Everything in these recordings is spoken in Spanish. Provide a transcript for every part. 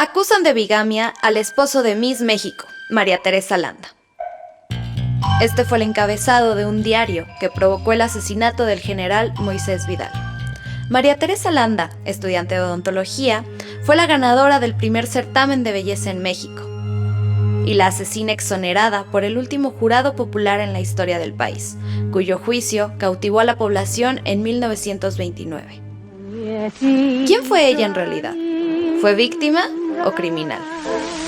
Acusan de bigamia al esposo de Miss México, María Teresa Landa. Este fue el encabezado de un diario que provocó el asesinato del general Moisés Vidal. María Teresa Landa, estudiante de odontología, fue la ganadora del primer certamen de belleza en México y la asesina exonerada por el último jurado popular en la historia del país, cuyo juicio cautivó a la población en 1929. ¿Quién fue ella en realidad? ¿Fue víctima o criminal?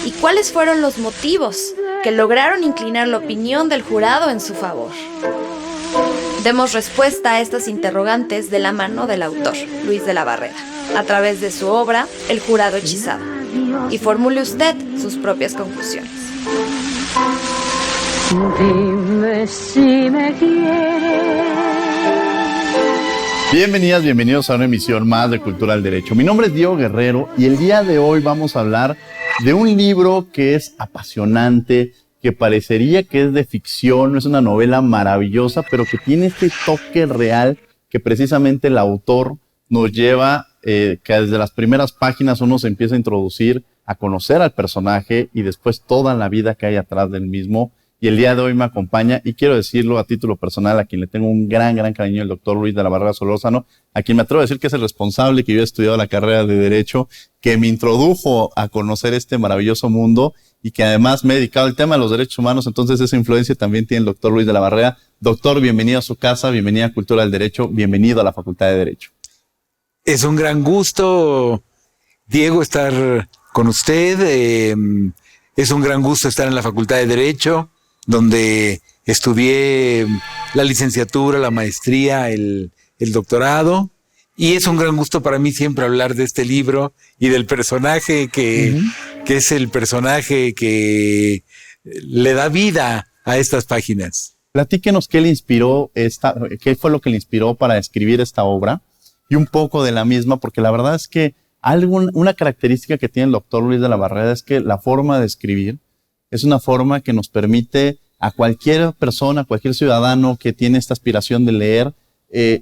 ¿Y cuáles fueron los motivos que lograron inclinar la opinión del jurado en su favor? Demos respuesta a estas interrogantes de la mano del autor, Luis de la Barrera, a través de su obra El jurado hechizado, y formule usted sus propias conclusiones. Dime si me quieres. Bienvenidas, bienvenidos a una emisión más de Cultura del Derecho. Mi nombre es Diego Guerrero y el día de hoy vamos a hablar de un libro que es apasionante, que parecería que es de ficción, no es una novela maravillosa, pero que tiene este toque real que precisamente el autor nos lleva, que desde las primeras páginas uno se empieza a introducir, a conocer al personaje y después toda la vida que hay atrás del mismo. Y el día de hoy me acompaña, y quiero decirlo a título personal, a quien le tengo un gran cariño, el doctor Luis de la Barrera Solórzano, a quien me atrevo a decir que es el responsable, que yo he estudiado la carrera de Derecho, que me introdujo a conocer este maravilloso mundo y que además me he dedicado al tema de los derechos humanos. Entonces esa influencia también tiene el doctor Luis de la Barrera. Doctor, bienvenido a su casa, bienvenido a Cultura del Derecho, bienvenido a la Facultad de Derecho. Es un gran gusto, Diego, estar con usted. Es un gran gusto estar en la Facultad de Derecho, donde estudié la licenciatura, la maestría, el doctorado, y es un gran gusto para mí siempre hablar de este libro y del personaje que es el personaje que le da vida a estas páginas. Platíquenos qué fue lo que le inspiró para escribir esta obra y un poco de la misma, porque la verdad es que una característica que tiene el doctor Luis de la Barrera es que la forma de escribir es una forma que nos permite a cualquier persona, a cualquier ciudadano que tiene esta aspiración de leer,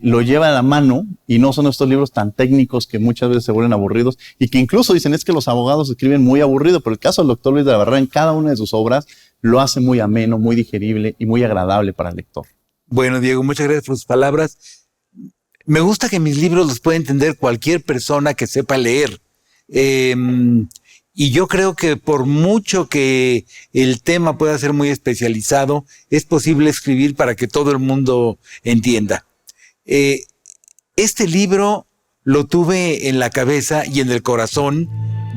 lo lleva a la mano, y no son estos libros tan técnicos que muchas veces se vuelven aburridos y que incluso dicen es que los abogados escriben muy aburrido, pero el caso del doctor Luis de la Barrera en cada una de sus obras lo hace muy ameno, muy digerible y muy agradable para el lector. Bueno, Diego, muchas gracias por sus palabras. Me gusta que mis libros los pueda entender cualquier persona que sepa leer. Y yo creo que por mucho que el tema pueda ser muy especializado, es posible escribir para que todo el mundo entienda. Este libro lo tuve en la cabeza y en el corazón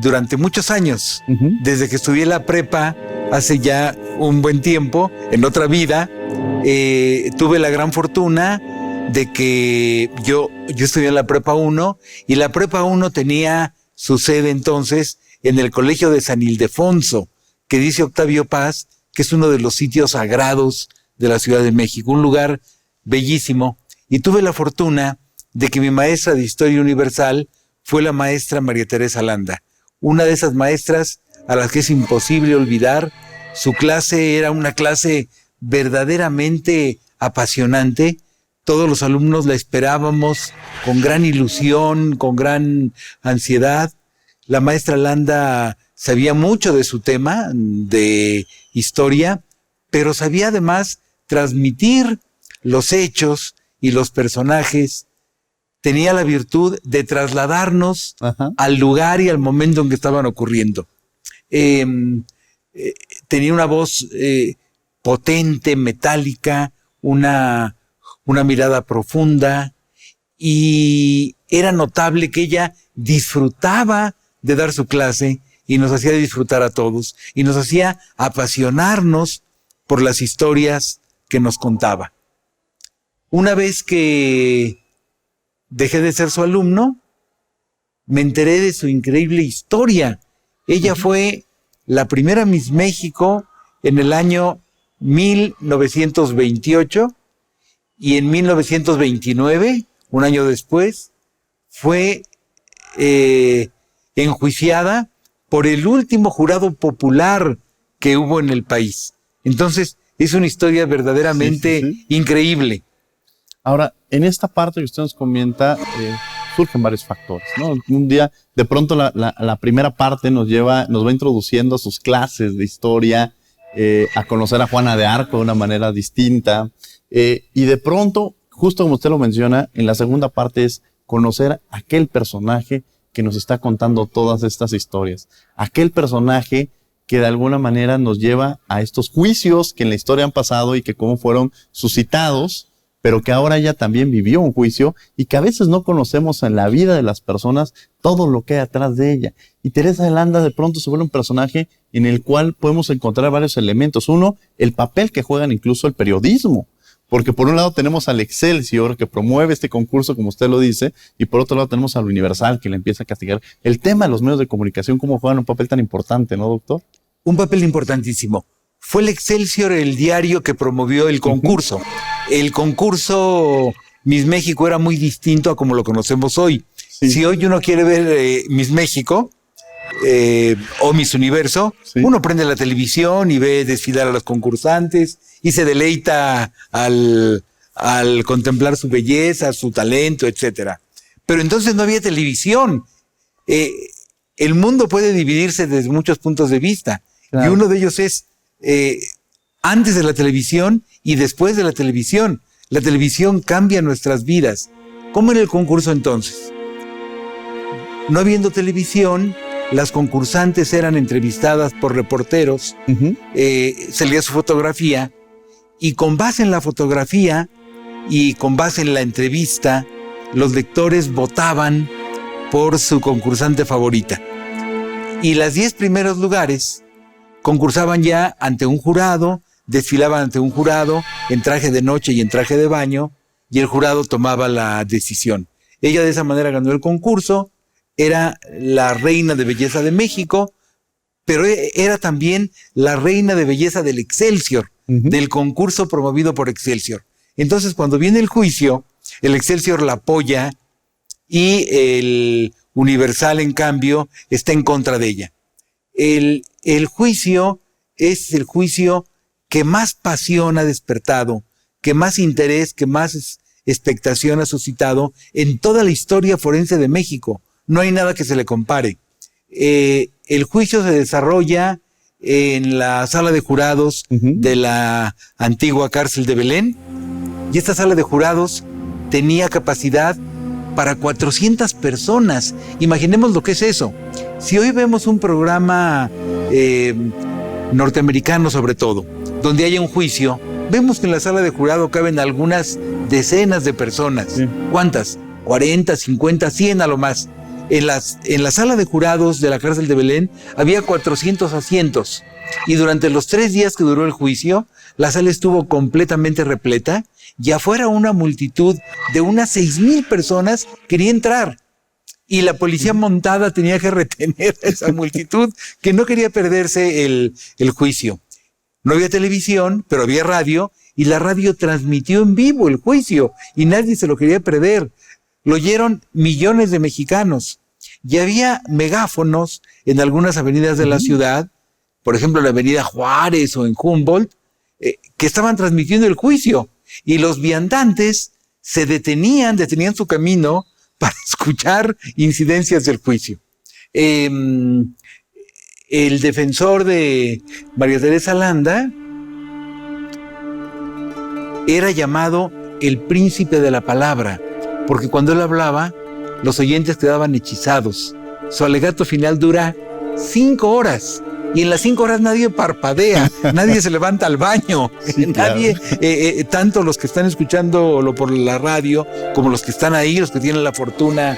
durante muchos años. Desde que estudié la prepa, hace ya un buen tiempo, en otra vida, tuve la gran fortuna de que yo estudié en la prepa 1, y la prepa 1 tenía su sede entonces en el Colegio de San Ildefonso, que dice Octavio Paz, que es uno de los sitios sagrados de la Ciudad de México, un lugar bellísimo. Y tuve la fortuna de que mi maestra de Historia Universal fue la maestra María Teresa Landa, una de esas maestras a las que es imposible olvidar. Su clase era una clase verdaderamente apasionante. Todos los alumnos la esperábamos con gran ilusión, con gran ansiedad. La maestra Landa sabía mucho de su tema, de historia, pero sabía además transmitir los hechos y los personajes. Tenía la virtud de trasladarnos al lugar y al momento en que estaban ocurriendo. Tenía una voz potente, metálica, una mirada profunda, y era notable que ella disfrutaba de dar su clase y nos hacía disfrutar a todos y nos hacía apasionarnos por las historias que nos contaba. Una vez que dejé de ser su alumno, me enteré de su increíble historia. Ella fue la primera Miss México en el año 1928, y en 1929, un año después, fue enjuiciada por el último jurado popular que hubo en el país. Entonces, es una historia verdaderamente increíble. Ahora, en esta parte que usted nos comenta, surgen varios factores, ¿no? Un día, de pronto la primera parte nos va introduciendo a sus clases de historia, a conocer a Juana de Arco de una manera distinta, y de pronto, justo como usted lo menciona, en la segunda parte es conocer a aquel personaje que nos está contando todas estas historias, aquel personaje que de alguna manera nos lleva a estos juicios que en la historia han pasado y que cómo fueron suscitados, pero que ahora ella también vivió un juicio y que a veces no conocemos en la vida de las personas todo lo que hay atrás de ella. Y Teresa de Landa de pronto se vuelve un personaje en el cual podemos encontrar varios elementos. Uno, el papel que juegan incluso el periodismo. Porque por un lado tenemos al Excelsior que promueve este concurso, como usted lo dice, y por otro lado tenemos al Universal que le empieza a castigar. El tema de los medios de comunicación, cómo juegan un papel tan importante, ¿no, doctor? Un papel importantísimo. Fue el Excelsior el diario que promovió el concurso. El concurso Miss México era muy distinto a como lo conocemos hoy. Sí. Si hoy uno quiere ver Miss México o Miss Universo, sí, uno prende la televisión y ve desfilar a los concursantes y se deleita al contemplar su belleza, su talento, etcétera. Pero entonces no había televisión. El mundo puede dividirse desde muchos puntos de vista. Claro. Y uno de ellos es antes de la televisión y después de la televisión. La televisión cambia nuestras vidas. ¿Cómo era el concurso entonces? No habiendo televisión, las concursantes eran entrevistadas por reporteros, se leía su fotografía y con base en la fotografía y con base en la entrevista, los lectores votaban por su concursante favorita. Y las 10 primeros lugares concursaban ya ante un jurado, desfilaban ante un jurado en traje de noche y en traje de baño, y el jurado tomaba la decisión. Ella de esa manera ganó el concurso, era la reina de belleza de México, pero era también la reina de belleza del Excelsior, del concurso promovido por Excelsior. Entonces, cuando viene el juicio, el Excelsior la apoya y el Universal, en cambio, está en contra de ella. El juicio es el juicio que más pasión ha despertado, que más interés, que más expectación ha suscitado en toda la historia forense de México. No hay nada que se le compare. El juicio se desarrolla en la sala de jurados de la antigua cárcel de Belén, y esta sala de jurados tenía capacidad para 400 personas. Imaginemos lo que es eso. Si hoy vemos un programa norteamericano sobre todo, donde haya un juicio, vemos que en la sala de jurado caben algunas decenas de personas. Sí. ¿Cuántas? 40, 50, 100 a lo más. En la sala de jurados de la cárcel de Belén había 400 asientos. Y durante los 3 días que duró el juicio, la sala estuvo completamente repleta y afuera una multitud de unas 6,000 personas quería entrar. Y la policía montada tenía que retener a esa multitud que no quería perderse el juicio. No había televisión, pero había radio, y la radio transmitió en vivo el juicio y nadie se lo quería perder. Lo oyeron millones de mexicanos. Y había megáfonos en algunas avenidas de la ciudad, por ejemplo, en la avenida Juárez o en Humboldt, que estaban transmitiendo el juicio. Y los viandantes se detenían su camino para escuchar incidencias del juicio. El defensor de María Teresa Landa era llamado el príncipe de la palabra, porque cuando él hablaba, los oyentes quedaban hechizados. Su alegato final dura 5 horas. Y en las 5 horas nadie parpadea, nadie se levanta al baño, sí, nadie, claro. Tanto los que están escuchándolo por la radio, como los que están ahí, los que tienen la fortuna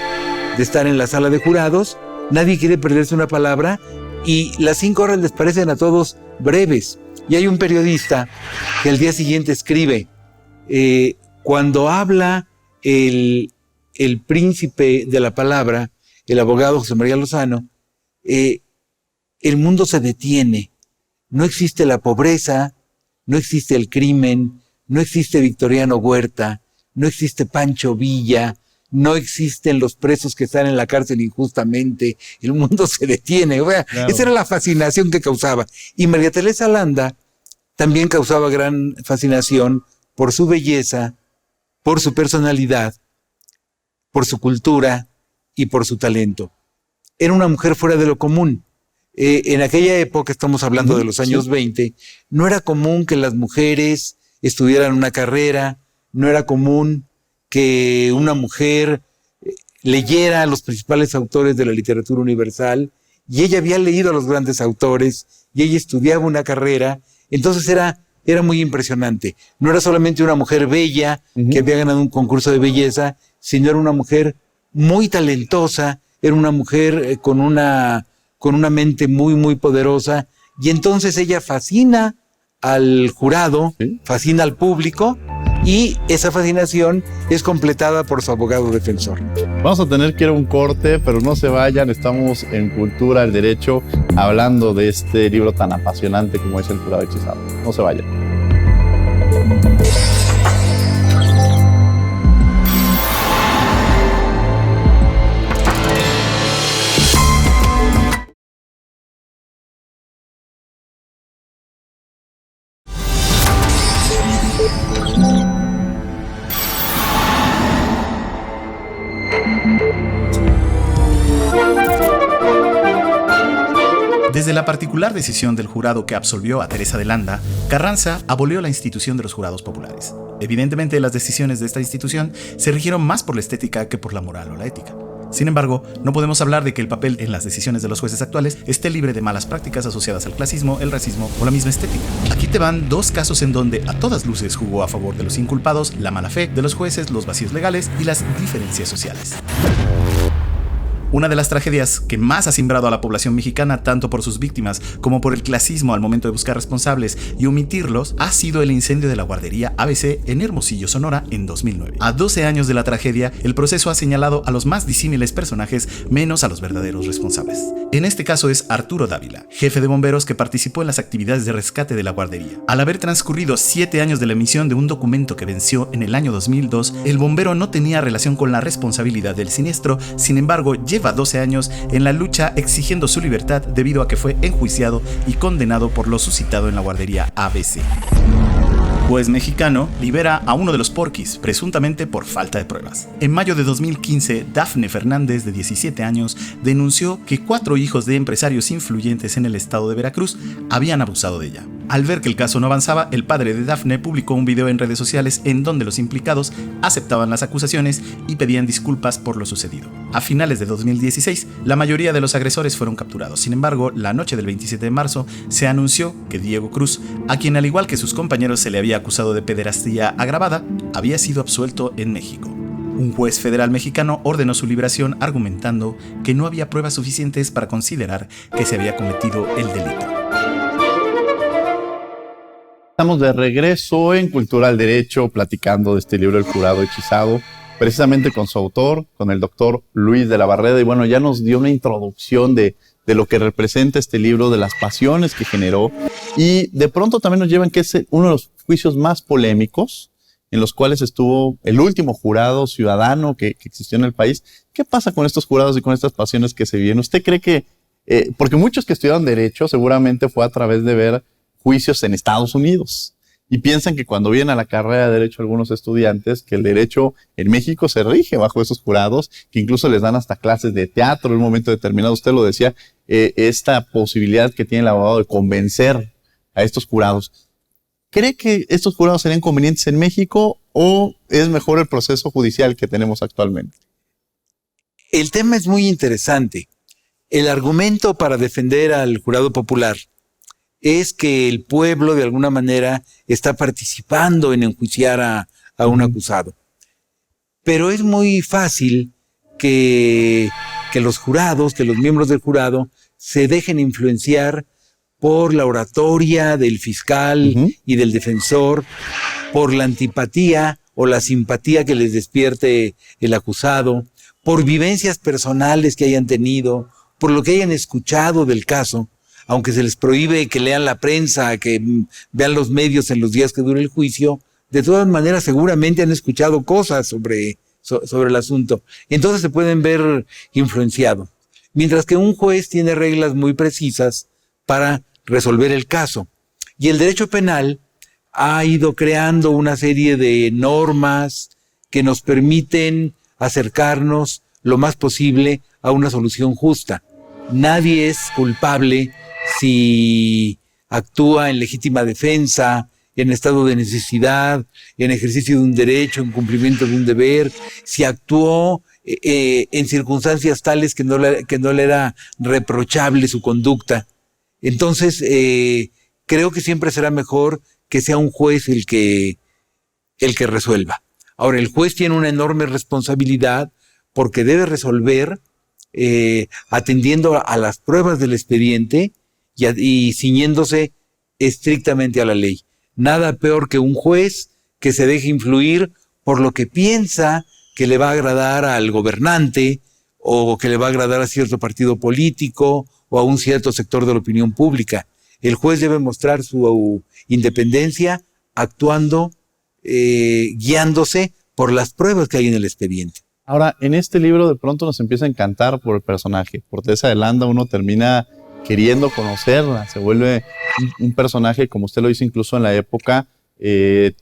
de estar en la sala de jurados, nadie quiere perderse una palabra, y las 5 horas les parecen a todos breves. Y hay un periodista que al día siguiente escribe, cuando habla el príncipe de la palabra, el abogado José María Lozano, el mundo se detiene. No existe la pobreza, no existe el crimen, no existe Victoriano Huerta, no existe Pancho Villa, no existen los presos que están en la cárcel injustamente. El mundo se detiene. O sea, claro. Esa era la fascinación que causaba. Y María Teresa Landa también causaba gran fascinación por su belleza, por su personalidad, por su cultura y por su talento. Era una mujer fuera de lo común. En aquella época, estamos hablando de los años 20, no era común que las mujeres estudiaran una carrera, no era común que una mujer leyera a los principales autores de la literatura universal, y ella había leído a los grandes autores, y ella estudiaba una carrera. Entonces era muy impresionante. No era solamente una mujer bella que había ganado un concurso de belleza, sino era una mujer muy talentosa, era una mujer con una mente muy, muy poderosa, y entonces ella fascina al jurado, fascina al público, y esa fascinación es completada por su abogado defensor. Vamos a tener que ir a un corte, pero no se vayan, estamos en Cultura del Derecho hablando de este libro tan apasionante como es El Jurado Hechizado. No se vayan. Desde la particular decisión del jurado que absolvió a Teresa de Landa, Carranza abolió la institución de los jurados populares. Evidentemente, las decisiones de esta institución se rigieron más por la estética que por la moral o la ética. Sin embargo, no podemos hablar de que el papel en las decisiones de los jueces actuales esté libre de malas prácticas asociadas al clasismo, el racismo o la misma estética. Aquí te van dos casos en donde a todas luces jugó a favor de los inculpados la mala fe de los jueces, los vacíos legales y las diferencias sociales. Una de las tragedias que más ha simbrado a la población mexicana, tanto por sus víctimas como por el clasismo al momento de buscar responsables y omitirlos, ha sido el incendio de la guardería ABC en Hermosillo, Sonora, en 2009. A 12 años de la tragedia, el proceso ha señalado a los más disímiles personajes, menos a los verdaderos responsables. En este caso es Arturo Dávila, jefe de bomberos que participó en las actividades de rescate de la guardería. Al haber transcurrido 7 años de la emisión de un documento que venció en el año 2002, el bombero no tenía relación con la responsabilidad del siniestro. Sin embargo, lleva 12 años en la lucha exigiendo su libertad debido a que fue enjuiciado y condenado por lo suscitado en la guardería ABC. Juez mexicano libera a uno de los porquis, presuntamente por falta de pruebas. En mayo de 2015, Dafne Fernández, de 17 años, denunció que 4 hijos de empresarios influyentes en el estado de Veracruz habían abusado de ella. Al ver que el caso no avanzaba, el padre de Dafne publicó un video en redes sociales en donde los implicados aceptaban las acusaciones y pedían disculpas por lo sucedido. A finales de 2016, la mayoría de los agresores fueron capturados. Sin embargo, la noche del 27 de marzo se anunció que Diego Cruz, a quien al igual que sus compañeros se le había acusado de pederastía agravada, había sido absuelto en México. Un juez federal mexicano ordenó su liberación argumentando que no había pruebas suficientes para considerar que se había cometido el delito. Estamos de regreso en Cultura del Derecho platicando de este libro El Jurado Hechizado, precisamente con su autor, con el doctor Luis de la Barreda, y bueno, ya nos dio una introducción de lo que representa este libro, de las pasiones que generó, y de pronto también nos llevan que es uno de los juicios más polémicos en los cuales estuvo el último jurado ciudadano que existió en el país. ¿Qué pasa con estos jurados y con estas pasiones que se viven? ¿Usted cree que, porque muchos que estudiaron Derecho seguramente fue a través de ver juicios en Estados Unidos, y piensan que cuando vienen a la carrera de Derecho algunos estudiantes, que el Derecho en México se rige bajo esos jurados, que incluso les dan hasta clases de teatro en un momento determinado? Usted lo decía, esta posibilidad que tiene el abogado de convencer a estos jurados. ¿Cree que estos jurados serían convenientes en México o es mejor el proceso judicial que tenemos actualmente? El tema es muy interesante. El argumento para defender al jurado popular es que el pueblo de alguna manera está participando en enjuiciar a un acusado. Pero es muy fácil que los jurados, que los miembros del jurado se dejen influenciar por la oratoria del fiscal y del defensor, por la antipatía o la simpatía que les despierte el acusado, por vivencias personales que hayan tenido, por lo que hayan escuchado del caso, aunque se les prohíbe que lean la prensa, que vean los medios en los días que dure el juicio. De todas maneras seguramente han escuchado cosas sobre el asunto. Entonces se pueden ver influenciados. Mientras que un juez tiene reglas muy precisas para resolver el caso. Y el derecho penal ha ido creando una serie de normas que nos permiten acercarnos lo más posible a una solución justa. Nadie es culpable si actúa en legítima defensa, en estado de necesidad, en ejercicio de un derecho, en cumplimiento de un deber, si actuó en circunstancias tales que no le era reprochable su conducta. Entonces, creo que siempre será mejor que sea un juez el que resuelva. Ahora, el juez tiene una enorme responsabilidad porque debe resolver atendiendo a las pruebas del expediente y ciñéndose estrictamente a la ley. Nada peor que un juez que se deje influir por lo que piensa que le va a agradar al gobernante o que le va a agradar a cierto partido político o a un cierto sector de la opinión pública. El juez debe mostrar su independencia actuando, guiándose por las pruebas que hay en el expediente. Ahora, en este libro de pronto nos empieza a encantar por el personaje. Por Teresa de Landa uno termina queriendo conocerla, se vuelve un personaje, como usted lo dice, incluso en la época,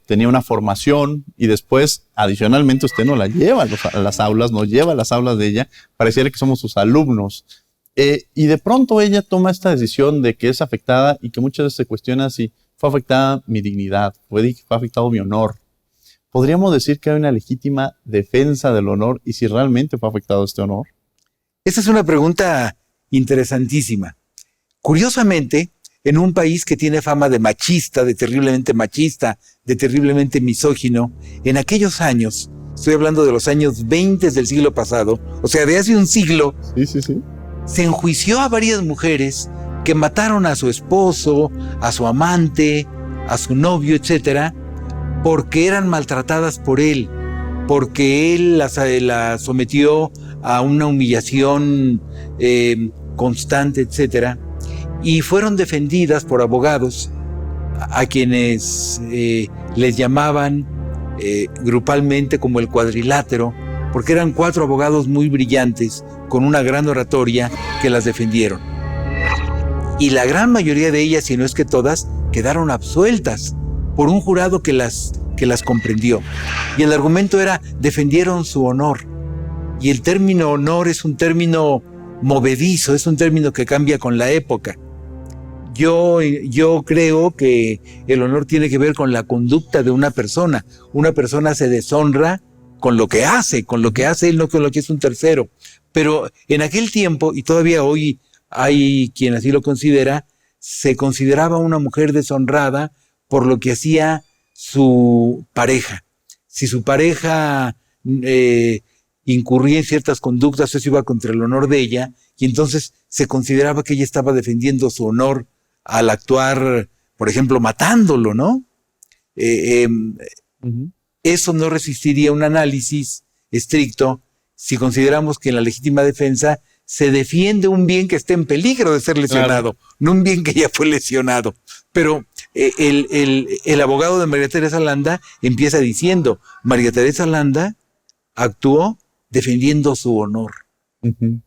tenía una formación y después, adicionalmente, usted nos la lleva a las aulas, nos lleva a las aulas de ella, pareciera que somos sus alumnos. Y de pronto ella toma esta decisión de que es afectada y que muchas veces se cuestiona si fue afectada mi dignidad, fue afectado mi honor. ¿Podríamos decir que hay una legítima defensa del honor y si realmente fue afectado este honor? Esa es una pregunta interesantísima. Curiosamente, en un país que tiene fama de machista, de terriblemente misógino, en aquellos años, estoy hablando de los años 20 del siglo pasado, o sea, de hace un siglo, sí. Se enjuició a varias mujeres que mataron a su esposo, a su amante, a su novio, etcétera, porque eran maltratadas por él, porque él la sometió a una humillación constante, etcétera. Y fueron defendidas por abogados a quienes les llamaban grupalmente como el cuadrilátero, porque eran 4 abogados muy brillantes con una gran oratoria que las defendieron. Y la gran mayoría de ellas, si no es que todas, quedaron absueltas por un jurado que las comprendió. Y el argumento era, defendieron su honor. Y el término honor es un término movedizo, es un término que cambia con la época. Yo creo que el honor tiene que ver con la conducta de una persona. Una persona se deshonra con lo que hace él, no con lo que es un tercero. Pero en aquel tiempo, y todavía hoy hay quien así lo considera, se consideraba una mujer deshonrada por lo que hacía su pareja. Si su pareja incurría en ciertas conductas, eso iba contra el honor de ella, y entonces se consideraba que ella estaba defendiendo su honor al actuar, por ejemplo, matándolo, ¿no? Eso no resistiría un análisis estricto si consideramos que en la legítima defensa se defiende un bien que esté en peligro de ser lesionado, claro, no un bien que ya fue lesionado. Pero el abogado de María Teresa Landa empieza diciendo, María Teresa Landa actuó defendiendo su honor. Sí.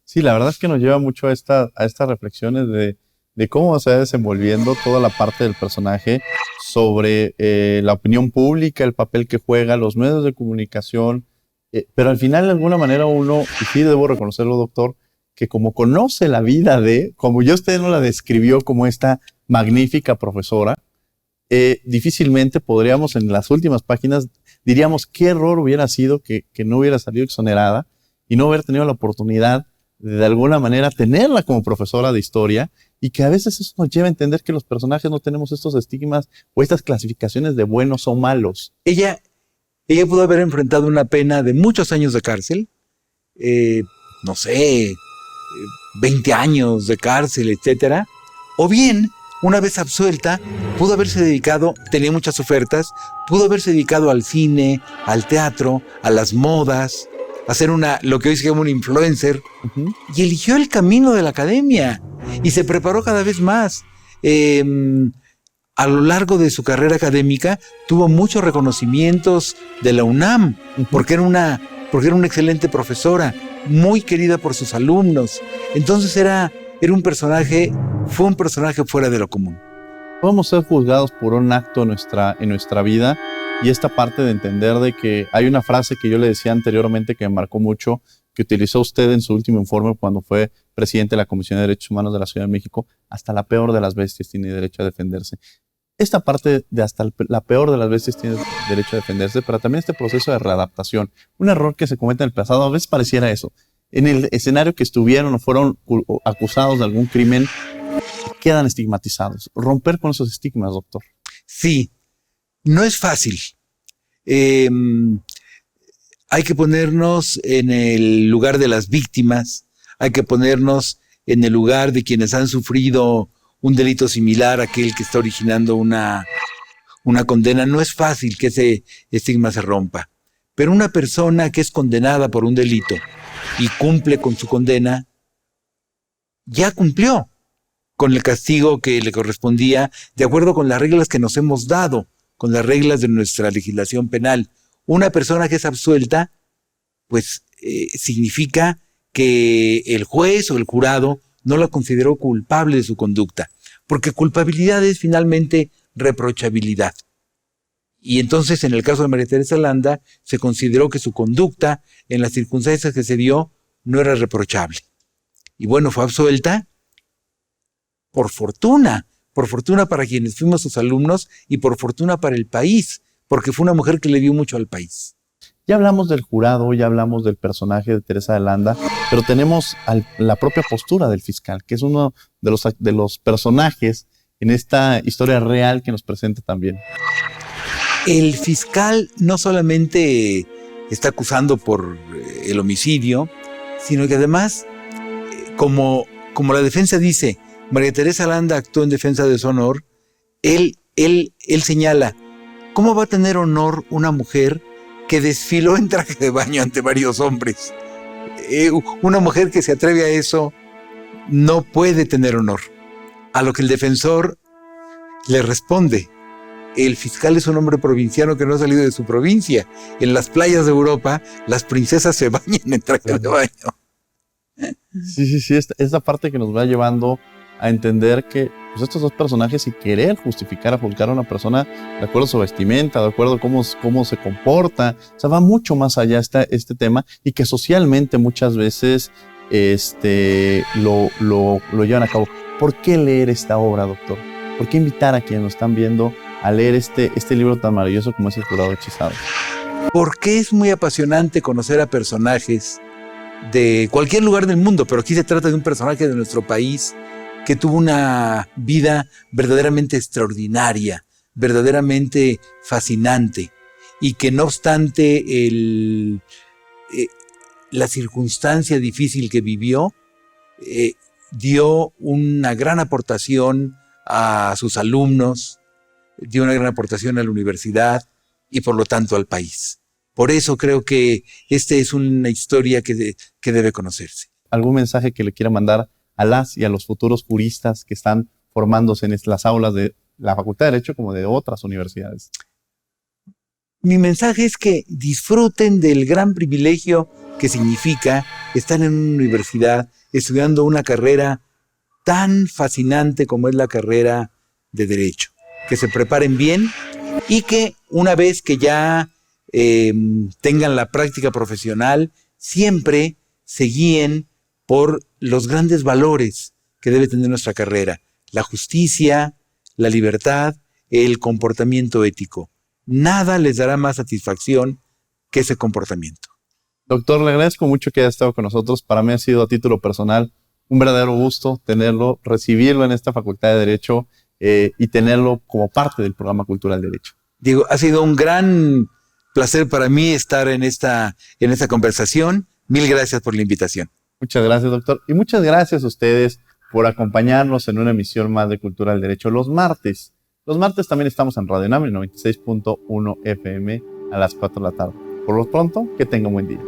Sí, la verdad es que nos lleva mucho a estas reflexiones de cómo se va desenvolviendo toda la parte del personaje sobre la opinión pública, el papel que juega, los medios de comunicación, pero al final de alguna manera uno, y sí debo reconocerlo, doctor, que como conoce la vida como yo usted no la describió como esta magnífica profesora, difícilmente podríamos en las últimas páginas, diríamos qué error hubiera sido que no hubiera salido exonerada y no haber tenido la oportunidad de alguna manera tenerla como profesora de historia, y que a veces eso nos lleva a entender que los personajes no tenemos estos estigmas o estas clasificaciones de buenos o malos. Ella pudo haber enfrentado una pena de muchos años de cárcel, 20 años de cárcel, etcétera, o bien, una vez absuelta, pudo haberse dedicado, tenía muchas ofertas, pudo haberse dedicado al cine, al teatro, a las modas, a ser lo que hoy se llama un influencer, y eligió el camino de la academia y se preparó cada vez más. A lo largo de su carrera académica tuvo muchos reconocimientos de la UNAM, porque era una excelente profesora, muy querida por sus alumnos. Entonces fue un personaje fuera de lo común. Podemos ser juzgados por un acto en nuestra vida, y esta parte de entender de que hay una frase que yo le decía anteriormente que me marcó mucho, que utilizó usted en su último informe cuando fue presidente de la Comisión de Derechos Humanos de la Ciudad de México: hasta la peor de las bestias tiene derecho a defenderse. Esta parte de hasta la peor de las bestias tiene derecho a defenderse, pero también este proceso de readaptación, un error que se comete en el pasado, a veces pareciera eso. En el escenario que estuvieron o fueron acusados de algún crimen, quedan estigmatizados. Romper con esos estigmas, doctor. Sí, no es fácil. Hay que ponernos en el lugar de las víctimas, hay que ponernos en el lugar de quienes han sufrido un delito similar a aquel que está originando una condena. No es fácil que ese estigma se rompa, pero una persona que es condenada por un delito y cumple con su condena, ya cumplió con el castigo que le correspondía de acuerdo con las reglas que nos hemos dado, con las reglas de nuestra legislación penal. Una persona que es absuelta, pues significa que el juez o el jurado no la consideró culpable de su conducta, porque culpabilidad es finalmente reprochabilidad. Y entonces, en el caso de María Teresa Landa, se consideró que su conducta, en las circunstancias que se dio, no era reprochable. Y bueno, fue absuelta por fortuna para quienes fuimos sus alumnos y por fortuna para el país, porque fue una mujer que le dio mucho al país. Ya hablamos del jurado, ya hablamos del personaje de Teresa de Landa, pero tenemos la propia postura del fiscal, que es uno de los personajes en esta historia real que nos presenta también. El fiscal no solamente está acusando por el homicidio, sino que además, como la defensa dice, María Teresa Landa actuó en defensa de su honor, él señala, ¿cómo va a tener honor una mujer que desfiló en traje de baño ante varios hombres? Una mujer que se atreve a eso no puede tener honor. A lo que el defensor le responde, el fiscal es un hombre provinciano que no ha salido de su provincia. En las playas de Europa, las princesas se bañan en traje de baño. Sí, esta parte que nos va llevando a entender que pues, estos dos personajes, y querer justificar, a juzgar a una persona de acuerdo a su vestimenta, de acuerdo a cómo se comporta, o sea, va mucho más allá este tema, y que socialmente muchas veces lo llevan a cabo. ¿Por qué leer esta obra, doctor? ¿Por qué invitar a quienes nos están viendo a leer este libro tan maravilloso como es El Jurado Hechizado? Porque es muy apasionante conocer a personajes de cualquier lugar del mundo, pero aquí se trata de un personaje de nuestro país que tuvo una vida verdaderamente extraordinaria, verdaderamente fascinante, y que no obstante la circunstancia difícil que vivió, dio una gran aportación a sus alumnos, dio una gran aportación a la universidad y por lo tanto al país. Por eso creo que esta es una historia que debe conocerse. ¿Algún mensaje que le quiera mandar a las y a los futuros juristas que están formándose en las aulas de la Facultad de Derecho como de otras universidades? Mi mensaje es que disfruten del gran privilegio que significa estar en una universidad estudiando una carrera tan fascinante como es la carrera de Derecho. Que se preparen bien y que una vez que ya tengan la práctica profesional, siempre se guíen por los grandes valores que debe tener nuestra carrera: la justicia, la libertad, el comportamiento ético. Nada les dará más satisfacción que ese comportamiento. Doctor, le agradezco mucho que haya estado con nosotros. Para mí ha sido, a título personal, un verdadero gusto tenerlo, recibirlo en esta Facultad de Derecho y tenerlo como parte del programa Cultural Derecho. Digo, ha sido un gran placer para mí estar en esta conversación. Mil gracias por la invitación. Muchas gracias, doctor. Y muchas gracias a ustedes por acompañarnos en una emisión más de Cultural Derecho los martes. Los martes también estamos en Radio UNAM 96.1 FM a las 4 de la tarde. Por lo pronto, que tengan un buen día.